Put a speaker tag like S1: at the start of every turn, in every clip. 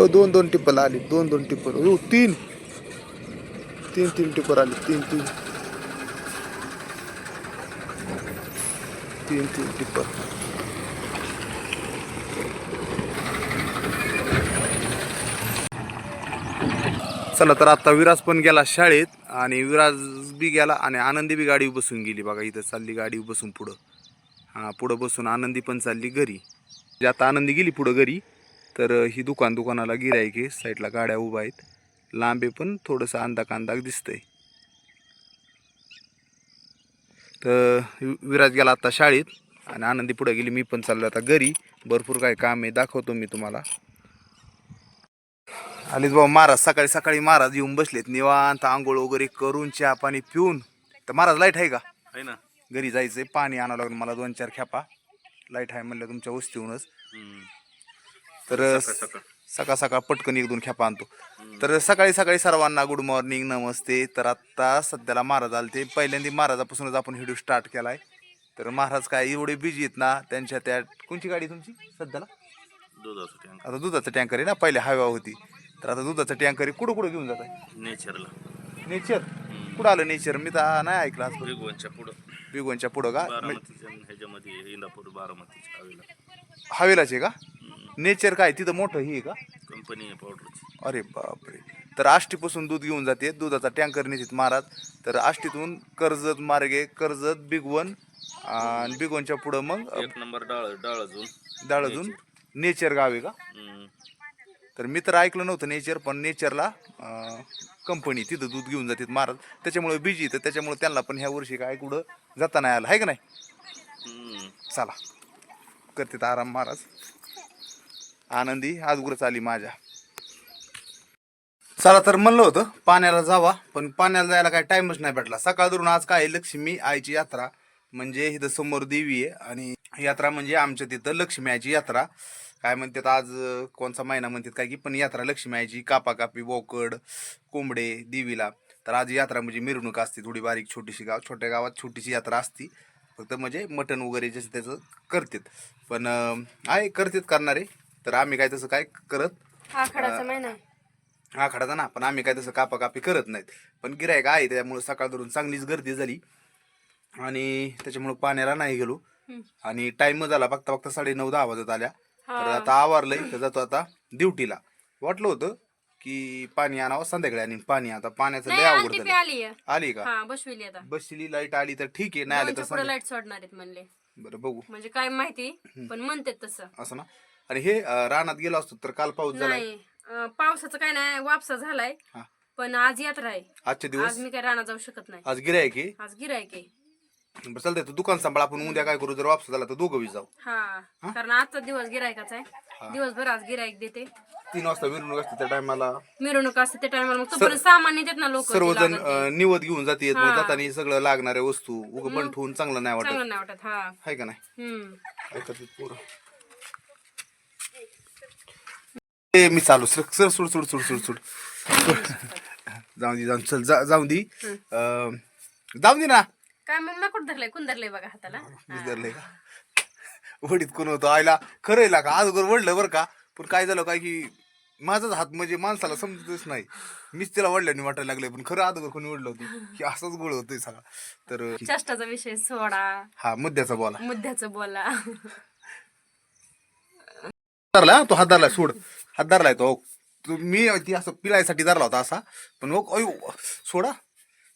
S1: दोन दोन टिप्पर आली, दोन दोन टिप्पर, तीन तीन तीन टिप्पर आली, तीन तीन तीन तीन टिप्पर. चला तर आता विराज पण गेला शाळेत आणि विराज बी गेला आणि आनंदी बी गाडी बसून गेली बघा. इथं चालली गाडी बसून पुढं. हां, पुढं बसून आनंदी पण चालली घरी. आता आनंदी गेली पुढं घरी. तर ही दुकानाला गिराईक आहे. साईडला गाड्या उभा आहेत. लांबे पण थोडंसं अंदाक दिसतंय. तर विराज गेला आता शाळेत आणि आनंदी पुढे गेली. मी पण चाललो आता घरी. भरपूर काय काम आहे, दाखवतो मी तुम्हाला. आलीच बाबा महाराज. सकाळी सकाळी महाराज येऊन बसलेत निवांत, आंघोळ वगैरे करून चहा पाणी पिऊन. तर महाराज लाईट आहे का? आहे ना. घरी जायचंय, पाणी आणावं लागेल मला 2-4 खेपा. लाईट आहे म्हणलं तुमच्या वस्तीहूनच. तर सकाळ सकाळ पटकन 1-2 खेपा आणतो. तर सकाळी सकाळी सर्वांना गुड मॉर्निंग, नमस्ते. तर आत्ता सध्याला महाराज आले ते. पहिल्यांदा महाराजापासूनच आपण व्हिडिओ स्टार्ट केलाय. तर महाराज काय एवढे बिजी आहेत ना, त्यांच्या त्या कोणची गाडी तुमची सध्याला? आता दुधाचं टँकर आहे ना, पहिले हवा होती. तर आता दुधाचं टँकर आहे. कुठं कुठं घेऊन जात आहे? नेचरला. नेचर कुठं आलं नेचर? मी तर नाही ऐकलं आज. बिगोनच्या पुढं का?
S2: ह्याच्यामध्ये इंदापूर बारामतीच्या
S1: हवेलाचे का? नेचर काय तिथं मोठं ही आहे का?
S2: कंपनी आहे पावडरची.
S1: अरे बापरे. तर आष्टीपासून दूध घेऊन जाते, दुधाचा टँकर नेतात महाराज. तर आष्टीतून कर्जत मार्गे, कर्जत बिगवन आणि बिगवनच्या पुढं मग
S2: 1 नंबर
S1: डाळजून नेचर गाव आहे का? तर मी तर ऐकलं नव्हतं नेचर, पण नेचरला कंपनी तिथं दूध घेऊन जातात महाराज. त्याच्यामुळे बिजी, तर त्याच्यामुळे त्यांना पण ह्या वर्षी काय कुठं जाता नाही आलं आहे का नाही. चला करते आराम महाराज. आनंदी आजगुरच आली माझ्या. चला तर म्हणलं होतं पाण्याला जावा, पण पाण्याला जायला काय टाइमच नाही भेटला. सकाळ धरून आज काय लक्ष्मी आईची यात्रा, म्हणजे इथं समोर देवी आहे आणि यात्रा म्हणजे आमच्या तिथं लक्ष्मी आईची यात्रा. काय म्हणतात आज कोणचा महिना म्हणतात काय की, पण यात्रा लक्ष्मी आईची. कापाकापी, बोकड, कोंबडे देवीला. तर आज यात्रा म्हणजे मिरवणूक असते थोडी बारीक, छोटीशी छोट्या गावात छोटीशी यात्रा असती. फक्त म्हणजे मटण वगैरे जसं त्याचं करतात, पण आहे करतात करणारे. तर आम्ही काय तसं काय करत,
S3: आखाडाचा महिना
S1: आखाडाचा ना, पण आम्ही काय तसं कापाकापी करत नाहीत. पण गिरायक आहे त्यामुळे सकाळ धरून चांगलीच गर्दी झाली आणि त्याच्यामुळे पाण्याला नाही गेलो. आणि टाइम झाला बघता बघता 9:30-10 वाजत आल्या. तर आता आवरलंय, तर जातो आता ड्युटीला. वाटलं होतं की पाणी आणावं संध्याकाळी आणि पाणी, आता पाण्याचं लय अवघड झालं. आली का? बसली लाईट आली तर ठीक आहे, नाही आली तर
S3: लाईट सोडणार आहेत म्हणले.
S1: बरं बघू,
S3: म्हणजे काय माहिती, पण म्हणतात तसं
S1: असं ना. आणि हे रानात गेलो असतो तर काल पाऊस झाला.
S3: पावसाचं काय नाही, वापसा झालाय. पण आज यात्रा आहे.
S1: आजचे दिवस
S3: आज मी काय रानात जाऊ शकत नाही.
S1: आज गिरायक आहे.
S3: आज गिरायक आहे.
S1: बरं चालतंय, तू दुकान सांभाळ. आपण उद्या काय करू, जर वापस झाला तर दोघं बी जाऊ.
S3: कारण आजचा दिवस गिरायकाचा आहे. दिवसभर आज गिरायक देते.
S1: 3 वाजता मिरवणूक असते त्या टायमाला,
S3: मिरवणूक असते त्या टायमाला. मग तोपर्यंत सामान नेतात ना लोक,
S1: सर्वजण निवत घेऊन जाते. जाताना सगळं लागणाऱ्या वस्तू उगं पण ठेवून चांगलं नाही वाटत.
S3: चांगलं नाही वाटत.
S1: हाय का नाही? मी चालू सर सर सुड सुड सुड सुड सुड जाऊ दे, जाऊन चल, जाऊ दे, जाऊ दे ना.
S3: काय मग मी कुठं धरलंय, कोण धरलंय बघा हाताला.
S1: धरलंय का? वडीत कोण होतं आईला खरं का? अगोदर वडलं बरं का, पण काय झालं काय की माझाच हात म्हणजे माणसाला समजतच नाही. मीच तिला वडल्याने वाटायला लागले, पण खरं अगोदर कोणी वडलं होतं की असंच गोळ होतोय सगळा. तर
S3: चष्टाचा विषय सोडा,
S1: हा मुद्द्याचा
S3: बोला.
S1: धरला तो, हात धरलाय, सोड. हात धरलाय तो. मी ती असं पिलायसाठी धरला होता असा, पण अयो सोडा.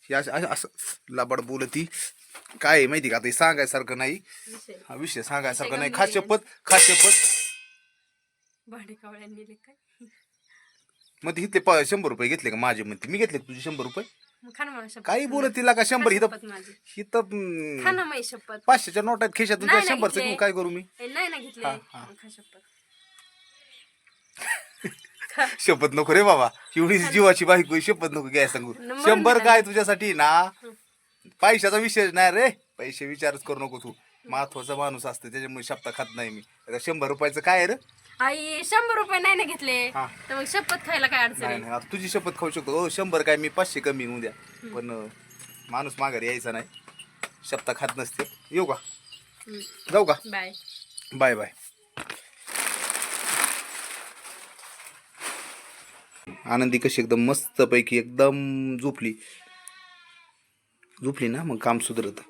S1: ही असं लबाड बोलती. काय आहे माहिती का, आता सांगायसारखं नाही. हा विषय सांगायसारखं नाही. खास शपथ
S3: भांडे कावळ्यांनी काय
S1: मग इथले 100 रुपये घेतले का माझे? म्हणते मी घेतले तुझे 100 रुपये. काही बोलत तिला का 100? इथं 500च्या नोट आहेत खिशातून, 100चं घेऊन काय करू मी? शपथ नको रे बाबा, एवढी जीवाची बायको, शपथ नको घ्याय सांगू. 100 काय तुझ्यासाठी ना, पैशाचा विषय नाही रे. पैसे विचारच करू नको तू. महत्वाचा माणूस असते त्याच्यामुळे शपथ खात नाही मी. 100 रुपयाचं काय रे?
S3: आई 100 रुपये नाही ना घेतले तर मग शपथ खायला काय अडचण आहे?
S1: नाही, तुझी शपथ खाऊ शकतो. 100 काय मी 500 कमी होऊ द्या, पण माणूस माघारी यायचा नाही. शपथ खात नसते. येऊ का? जाऊ का?
S3: Bye
S1: bye bye. आनंदी कशी एकदम मस्तपैकी एकदम झोपली ना मग काम सुधरत.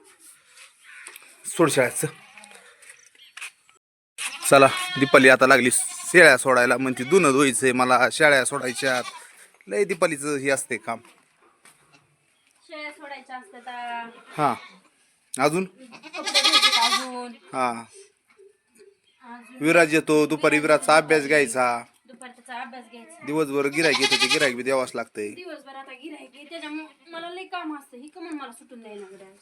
S1: सोड शाळेचं. चला दीपाली आता लागली शेळ्या सोडायला, म्हणते धुणं धुवायचंय मला, शेळ्या सोडायच्यात. लय दीपालीचं हे असते काम.
S3: शेळ्या सोडायच्या असतात.
S1: हा अजून
S3: अजून
S1: हा विराज येतो दुपारी, विराजचा अभ्यास घ्यायचा.
S3: दुपारी त्याचा अभ्यास घ्यायचा.
S1: दिवसभर गिरायक येतो, ते गिरायक बी द्यावाच लागतंय.
S3: दिवसभर आता गिऱ्हाईक त्याच्यामुळे मला लई काम असतं. ही कमन मला सुटून द्यायला लागलं.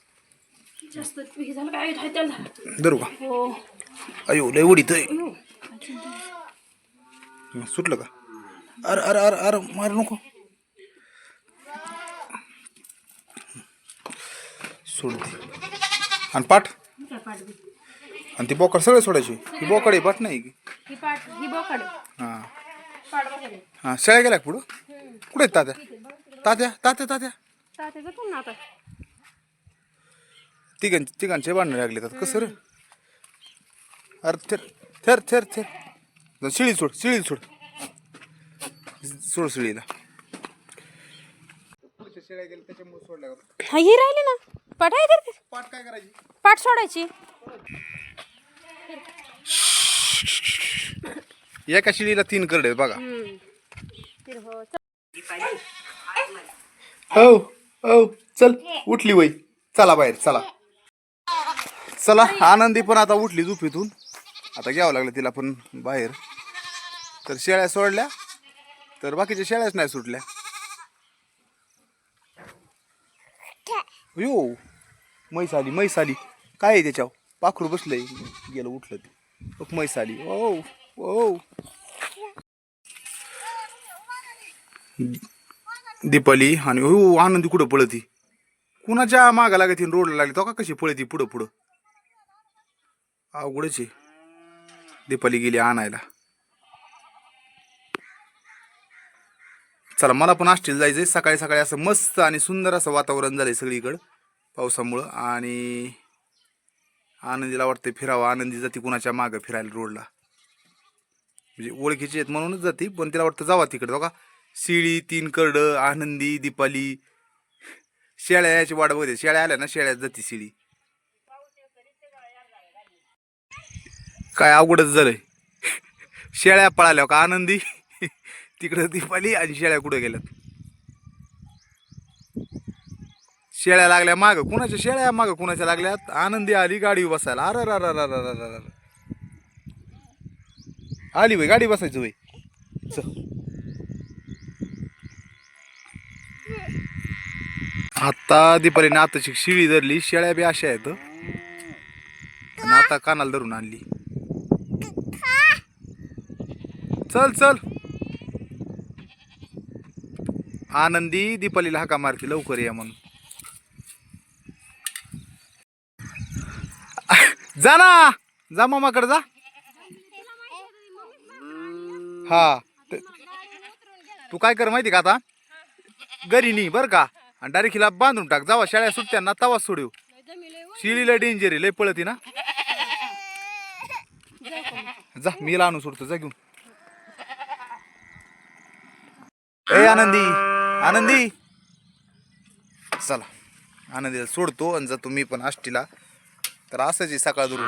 S3: जास्त हे झालं काय आहे त्याला.
S1: धरू का?
S3: हो
S1: अयो लय उडीत सुटलं का? अरे अरे अरे अरे मार नको. सोड दे. आणि पाठ
S3: काय पाठ बी.
S1: आणि ती बोकड सगळे सोडायची. ही बोकड आहे, पाठ नाही की.
S3: ही पाठ ही बोकड
S1: हा
S3: पाठ बोकड.
S1: हा शेळ्या गेल्या का पुढं? कुठे आहेत तात्या? तात्या तात्या तात्या
S3: तात्याचं कोण आता
S1: तिघांचे भांडणं लागले तर कसं रे? अरे थेर थेर थेर थेर शिळी सोड, शिळी सोड, सोड शिळीला. शेळ्या गेल्या त्याच्यामुळे सोडल्या.
S3: हा ही राहिली ना पाठ आहे तर
S1: पाठ काय करायची?
S3: पाठ सोडायची.
S1: एका शिळीला 3 करडे आहेत बघा. हो हो चल उठली वय, चला बाहेर चला. चला आनंदी पण आता उठली झोपेतून. आता घ्यावं लागलं तिला पण बाहेर. तर शेळ्या सोडल्या तर बाकीच्या शेळ्याच नाही सुटल्या. यो म्हैस आली, म्हैस आली. काय आहे त्याच्यावर? पाखरू बसलंय. गेलं उठलं ते. म्हैस आली. ओ ओ दीपाली आणि हो आनंदी कुठं पळती? कुणाच्या मागा लागत रोडला लागली तो का कशी पळती पुढं पुढं. अवघडच आहे. दीपाली गेली आणायला. चला मला पण आष्टीला जायचंय. सकाळी सकाळी असं मस्त आणि सुंदर असं वातावरण झालंय सगळीकडं पावसामुळं. आणि आनंदीला वाटतंय फिरावं. आनंदी जाते कुणाच्या मागं फिरायला रोडला. म्हणजे ओळखीचे आहेत म्हणूनच जाते, पण तिला वाटतं जावा तिकडे. बघा शिळी 3 करडं, आनंदी, दीपाली. शेळ्या याची वाट बघते. शेळ्या आल्या ना शेळ्यात जाते शिळी. काय अवघडच झालंय. शेळ्या पळाल्या का आनंदी तिकडं दीपाली आणि शेळ्या कुठे गेल्यात? शेळ्या लागल्या माग. कुणाच्या शेळ्या माग कुणाच्या लागल्यात? आनंदी आली गाडी बसायला. अरे आली वय गाडी बसायचं वय. आता दीपालीने आताची शिळी धरली. शेळ्या बी अशा आहेत आणि आता कानाला धरून आणली. चल चल. आनंदी दीपालीला हाका मारती लवकर या म्हणून. जा ना, जा मामाकडे जा. हा तू काय कर माहिती का, आता घरी नी बर का, आणि डायरेक्ट हिला बांधून टाक. जावा शाळा सुटत्या ना तवा सोडू. शिळीला डेंजर आहे, लय पळती ना. जा मी आणून सोडतो, जा घेऊन. ए आनंदी, आनंदी चला. आनंदीला सोडतो आणि जातो मी पण आष्टीला. तर असंच सकाळ धरून